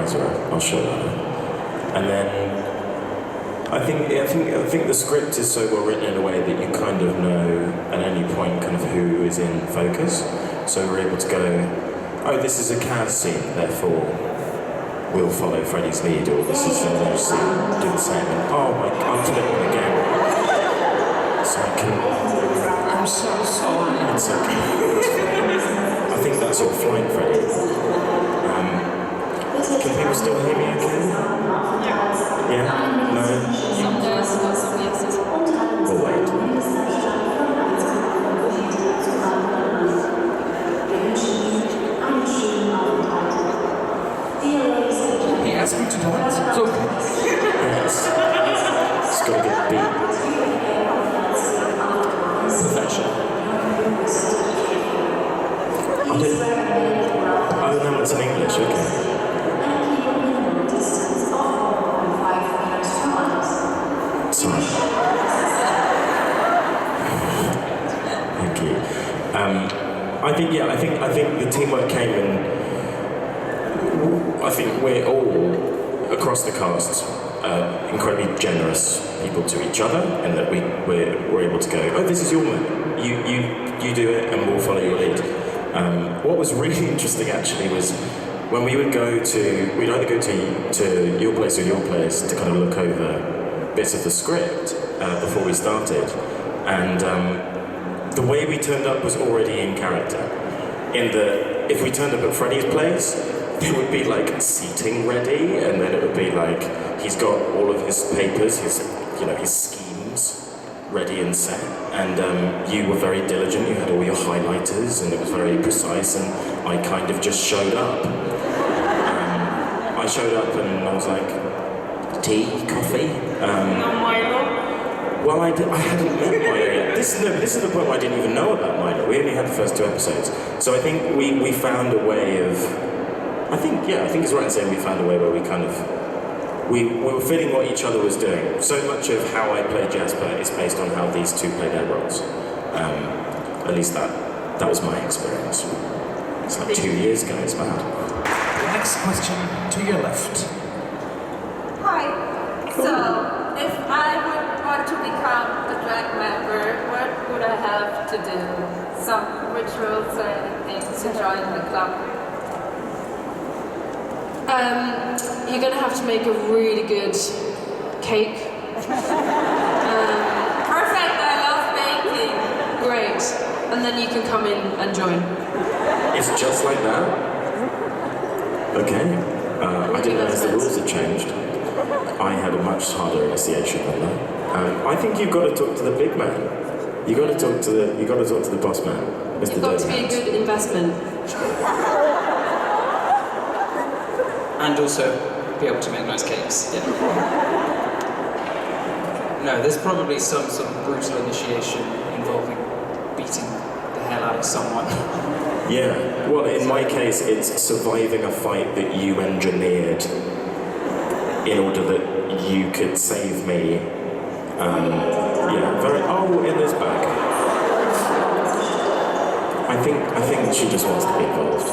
browser. I'll show that. And then I think the script is so well written in a way that you kind of know at any point kind of who is in focus. So we're able to go, oh, this is a Kaz scene, therefore we'll follow Freddy's lead, or this is another scene, do the same. And oh my God, I'll put it on again. So I can. I'm so sorry. It's okay. I think that's all fine, Freddy. Can people still hear me okay? Yeah? No? Some days, some yeses. We'll wait. He asked me to dance. It's okay. Yes. It's got to get beat. Perfection. Oh, no, it's in English, okay. Sorry. Thank you. I think the teamwork came in. I think we're all across the cast incredibly generous people to each other, and that we're able to go, oh, this is your moment. You do it, and we'll follow your lead. What was really interesting actually was when we would we'd either go to your place or your place to kind of look over bits of the script before we started, and the way we turned up was already in character. In that, if we turned up at Freddy's place, there would be like seating ready, and then it would be like he's got all of his papers, his schemes ready and set, and you were very diligent. You had all your highlighters, and it was very precise. And I kind of just showed up. I showed up, and I was like, tea, coffee. Milo. Well, I hadn't met Milo yet. This is the point where I didn't even know about Milo. We only had the first 2 episodes, so I think we found a way of. I think it's right in saying we found a way where we kind of we were feeling what each other was doing. So much of how I play Jasper is based on how these two play their roles. At least that was my experience. It's like 2 years ago. It's mad. The next question to your left. Hi. So, if I would want to become a drag member, what would I have to do? Some rituals or anything to join the club? You're going to have to make a really good cake. Perfect, I love baking. Great. And then you can come in and join. It's just like that? Okay. I didn't realize the rules had changed. I had a much harder initiation than that. I think you've got to talk to the big man. You got to talk to the boss man, Mr. You've got to be a good investment. And also be able to make nice cakes. Yeah. No, there's probably some sort of brutal initiation involving beating the hell out of someone. Yeah. Well, in my case, it's surviving a fight that you engineered in order that you could save me. In this bag. I think she just wants to be involved.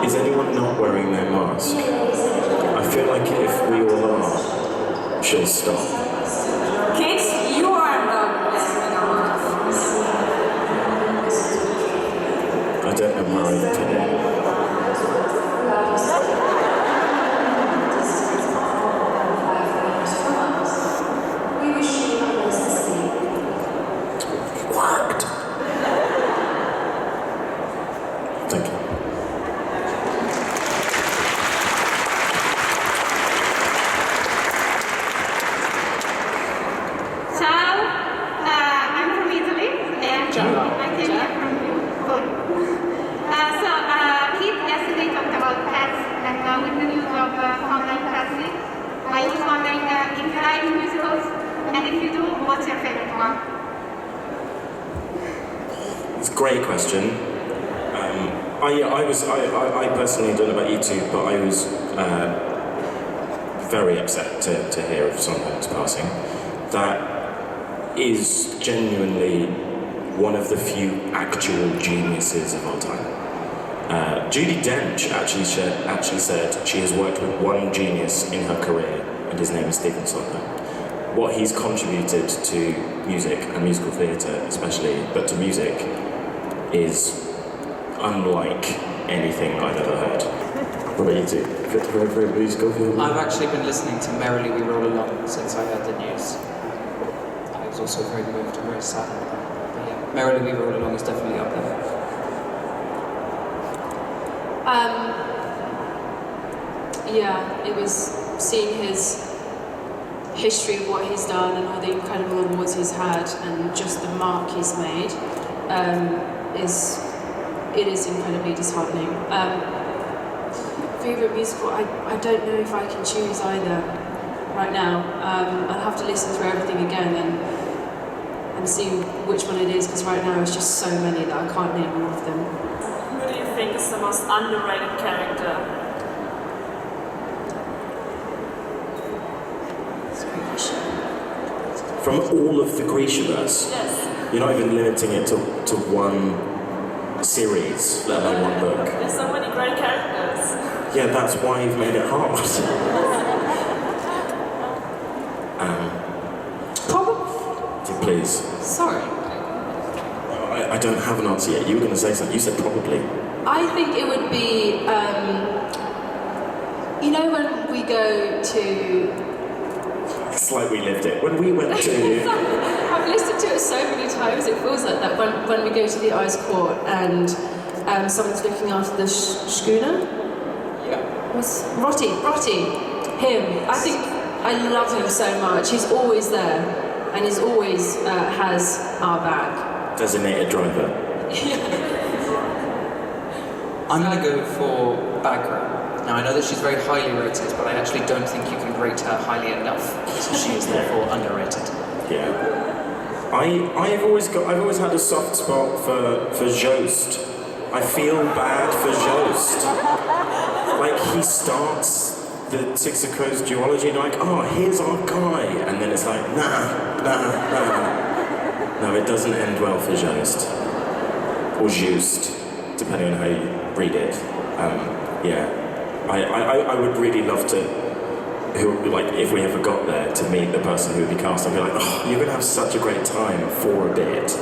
Is anyone not wearing their mask? I feel like if we all are, she'll stop. Kids, you are not wearing a mask. I don't know where I've put it. Worked. Thank you. Ciao, I'm from Italy, and I came here from Good. Keith yesterday talked about pets, and with the news of online casting, I was wondering if you like musicals, and if you do, what's your favorite one? It's a great question. I personally don't know about you two, but I was very upset to hear of Sondheim's passing. That is genuinely one of the few actual geniuses of our time. Judi Dench actually said she has worked with one genius in her career, and his name is Stephen Sondheim. What he's contributed to music and musical theatre especially, but to music, is unlike anything I've ever heard. What about you two? Favorite musical film? I've actually been listening to Merrily We Roll Along since I heard the news. I was also very moved and very sad about that. But yeah, Merrily We Roll Along is definitely up there. Yeah, it was seeing his history of what he's done and all the incredible awards he's had and just the mark he's made is incredibly disheartening. Favourite musical? I don't know if I can choose either right now. I'll have to listen through everything again and see which one it is, because right now it's just so many that I can't name all of them. Who do you think is the most underrated character? From all of the Grishaverse? Yes. You're not even limiting it to one series, let alone one book. There's so many great characters. Yeah, that's why you've made it hard. Probably. Please. Sorry. I don't have an answer yet. You were going to say something. You said probably. I think it would be, you know, when we go to. It's like we lived it. When we went to... I've listened to it so many times, it feels like that. When we go to the ice court and someone's looking after the schooner. Yeah. Was Rotty, him. I think I love him so much. He's always there, and he's always has our back. Designated driver. I'm going to go for Bagra. Now, I know that she's very highly rated, but I actually don't think you can rate her highly enough, so she is therefore underrated. Yeah. I've always had a soft spot for Jost. I feel bad for Jost. Like, he starts the Six of Crows duology and like, oh, here's our guy, and then it's like, nah. No, it doesn't end well for Jost. Or Just, depending on how you read it. Yeah. I would really love to, if we ever got there, to meet the person who would be cast. I'd be like, oh, you're going to have such a great time for a bit.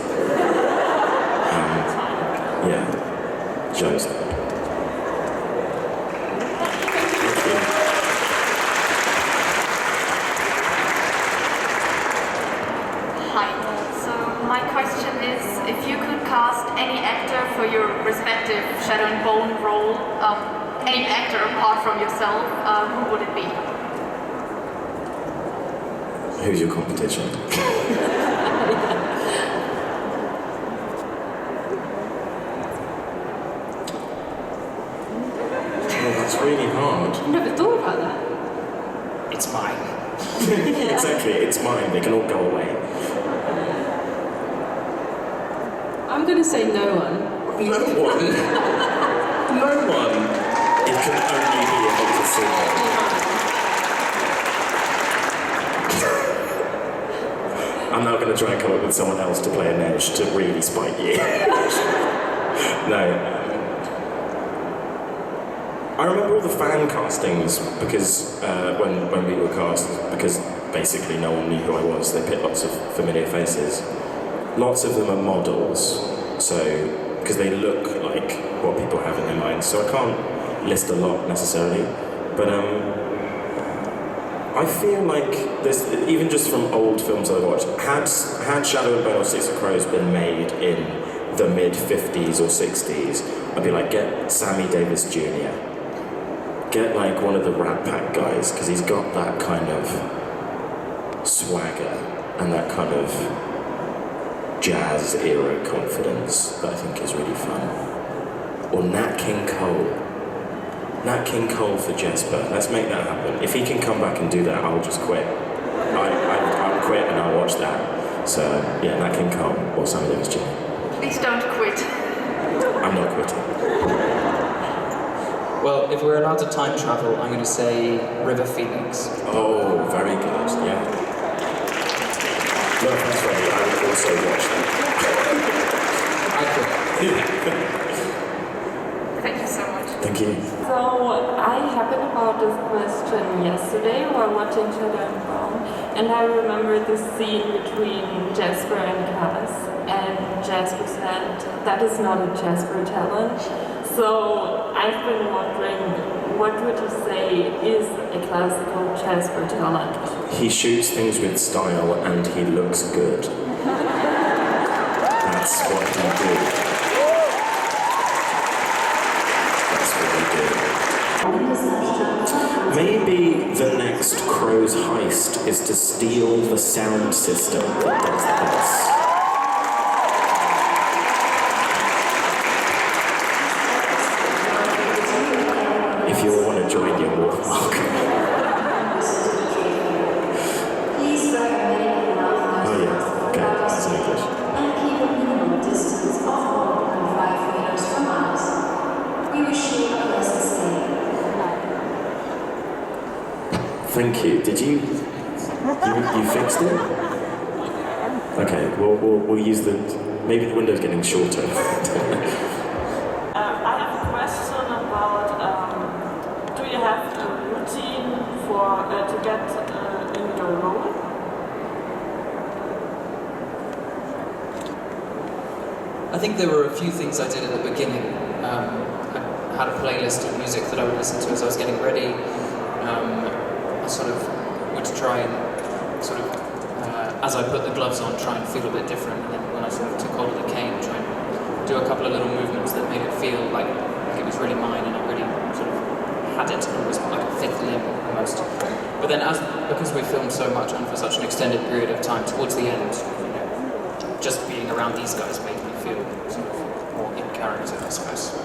Yeah, Jost. Hi. So my question is, if you could cast any actor for your respective Shadow and Bone role, any actor apart from yourself, who would it be? Who's your competition? Oh, that's really hard. I've never thought about that. It's mine. Exactly, it's mine. They can all go away. I'm going to say no one. No one. No one. It can only be a fantasy. I'm now going to try and come up with someone else to play an edge to really spite you. No. I remember all the fan castings because when we were cast, because basically no one knew who I was. They picked lots of familiar faces. Lots of them are models, so because they look like what people have in their minds. So I can't list a lot necessarily, but I feel like this, even just from old films I've watched, had Shadow and Bone or Six of Crows been made in the mid-50s or 60s, I'd be like, get Sammy Davis Jr. Get like one of the Rat Pack guys, because he's got that kind of swagger and that kind of jazz era confidence that I think is really fun. Or Nat King Cole. Nat King Cole for Jesper. Let's make that happen. If he can come back and do that, I'll just quit. I'll quit and I'll watch that. So yeah, Nat King Cole or Sammy Davis Jr. Please don't quit. I'm not quitting. Well, if we're allowed to time travel, I'm going to say River Phoenix. Oh, very good, yeah. No offense, Freddie, I would also watch that. I could. Thank you so much. Thank you. So I happened about this question yesterday while watching Shadow and Bone, and I remember the scene between Jasper and Cass, and Jasper said, "That is not a Jasper talent." So I've been wondering, what would you say is a classical Jasper talent? He shoots things with style and he looks good. That's what he did. That's what he did. Maybe the next Crow's heist is to steal the sound system that does this. If you all want to join, you're more than welcome. Oh yeah, okay, that's in English. And keep a minimum distance of 1.5 meters from us. We wish you a pleasant stay. Thank you. Did you fixed it? Okay, we'll use the, maybe the window's getting shorter. I have a question about, do you have a routine for to get in your role? I think there were a few things I did at the beginning. I had a playlist of music that I would listen to as I was getting ready. I sort of would try and sort of, as I put the gloves on, try and feel a bit different. And then when I sort of took hold of the cane, try and do a couple of little movements that made it feel like it was really mine and I really sort of had it. It was like a fifth limb almost. But then because we filmed so much and for such an extended period of time, towards the end, just being around these guys made me feel sort of more in character, I suppose.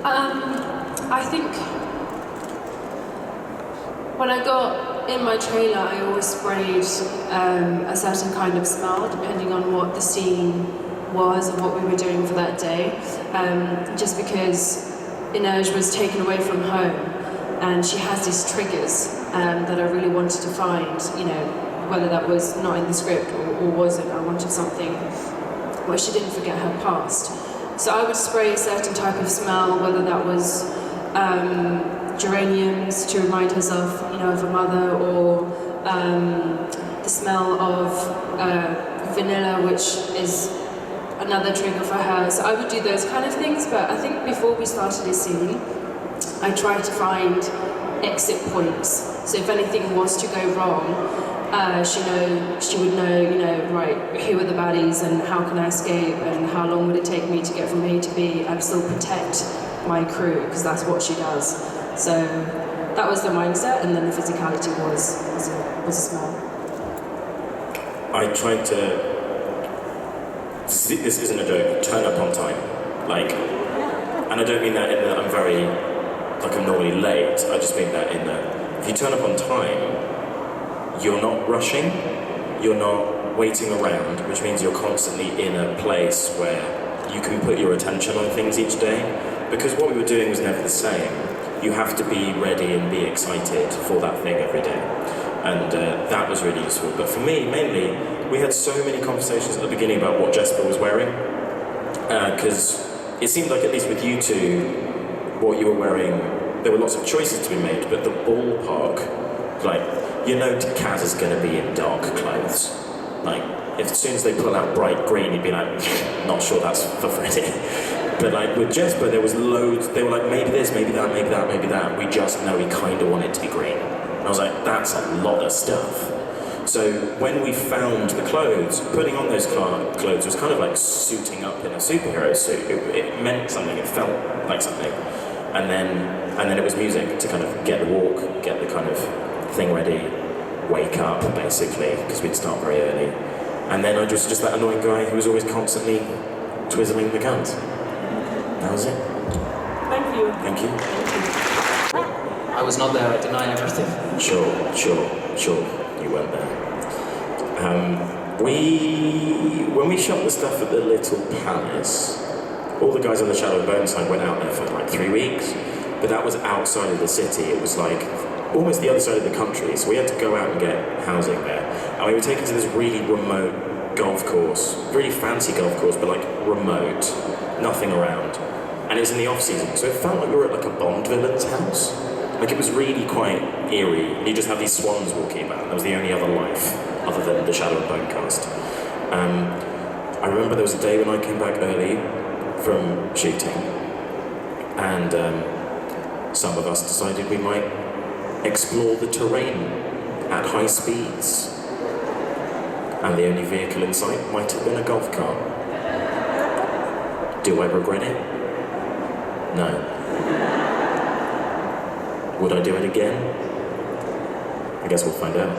I think when I got in my trailer, I always sprayed a certain kind of smell, depending on what the scene was and what we were doing for that day. Just because Inej was taken away from home, and she has these triggers that I really wanted to find, whether that was not in the script or wasn't. I wanted something where she didn't forget her past. So I would spray a certain type of smell, whether that was geraniums to remind herself, of her mother, or the smell of vanilla, which is another trigger for her. So I would do those kind of things, but I think before we started this scene, I tried to find exit points. So if anything was to go wrong, she would know, right, who are the baddies and how can I escape and how long would it take me to get from A to B and still protect my crew, because that's what she does. So that was the mindset, and then the physicality was a smell. I tried to, this isn't a joke, turn up on time. And I don't mean that in that I'm very, I'm normally late, I just mean that in that if you turn up on time, you're not rushing, you're not waiting around, which means you're constantly in a place where you can put your attention on things each day. Because what we were doing was never the same. You have to be ready and be excited for that thing every day. And that was really useful. But for me, mainly, we had so many conversations at the beginning about what Jesper was wearing. Because it seemed like, at least with you two, what you were wearing, there were lots of choices to be made, but the ballpark, Kaz is going to be in dark clothes. As soon as they pull out bright green, you'd be like, not sure that's for Freddie. But with Jesper, there was loads, they were like, maybe this, maybe that, maybe that, maybe that. We just know we kind of want it to be green. And I was like, that's a lot of stuff. So when we found the clothes, putting on those clothes was kind of like suiting up in a superhero suit. It meant something, it felt like something. And then it was music to kind of get the walk, get the kind of thing ready, wake up basically, because we'd start very early. And then I was just that annoying guy who was always constantly twizzling the guns. That was it. Thank you. Thank you. I was not there, I deny everything. Sure, you weren't there. When we shot the stuff at the Little Palace, all the guys on the Shadow and Bone side went out there for like 3 weeks, but that was outside of the city. It was like almost the other side of the country, so we had to go out and get housing there. And we were taken to this really remote golf course, really fancy golf course, but like remote, nothing around. And it was in the off-season, so it felt like we were at like a Bond villain's house. Like it was really quite eerie, and you just had these swans walking about, and that was the only other life other than the Shadow and Bone cast. I remember there was a day when I came back early from shooting, and some of us decided we might explore the terrain at high speeds. And the only vehicle in sight might have been a golf cart. Do I regret it? No. Would I do it again? I guess we'll find out.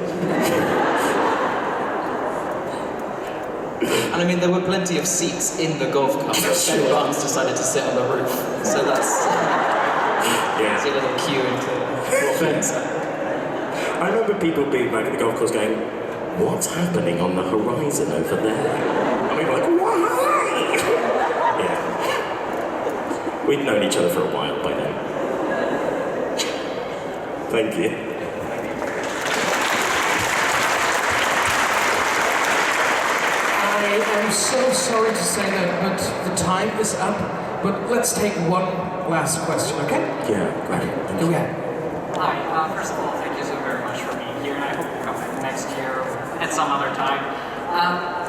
And I mean, there were plenty of seats in the golf cart, but Ben Barnes decided to sit on the roof. So that's a little cue into offense. I remember people being back at the golf course going, "What's happening on the horizon over there?" And we were like, "Why?" Yeah. We'd known each other for a while by then. Thank you. I am so sorry to say that, but the time is up. But let's take one last question, okay? Yeah, great. Go ahead. Hi, first of all, thank you so very much for being here, and I hope you come back next year or at some other time.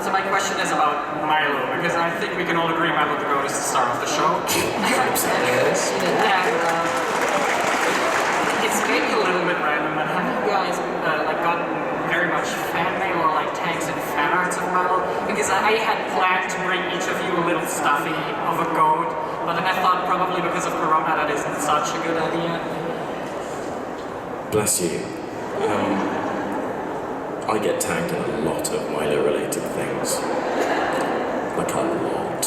So my question is about Milo, because I think we can all agree Milo the Goat is the star of the show. Yes. It's maybe a little bit random, but have you guys gotten very much fan mail or like tags and fan arts of Milo? Because I had planned to bring each of you a little stuffy of a goat, but then I thought probably because of Corona that isn't such a good idea. Bless you. I get tagged in a lot of Milo-related things. Like a lot.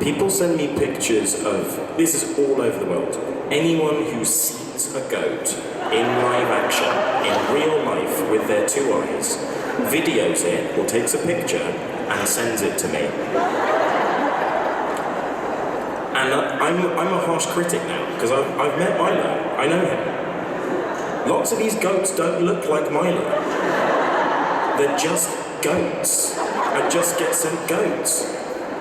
People send me pictures of, this is all over the world, anyone who sees a goat in live action, in real life, with their 2 eyes, videos it, or takes a picture, and sends it to me. And I'm a harsh critic now, because I've met Milo, I know him. Lots of these goats don't look like Milo. They're just goats. I just get sent goats.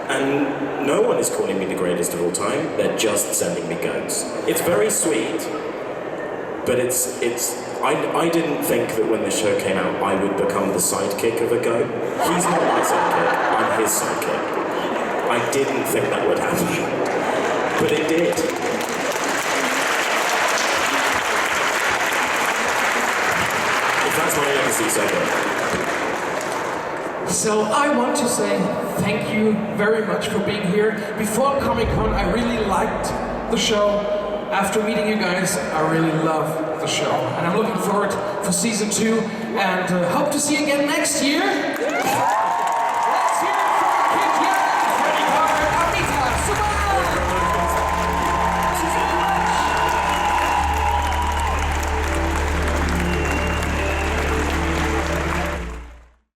And no one is calling me the greatest of all time, they're just sending me goats. It's very sweet, but I didn't think that when the show came out I would become the sidekick of a goat. He's not my sidekick, I'm his sidekick. I didn't think that would happen, but it did. That's my legacy, So I want to say thank you very much for being here. Before Comic-Con, I really liked the show. After meeting you guys, I really love the show. And I'm looking forward for season 2 and hope to see you again next year. Let's hear it for Kid Young.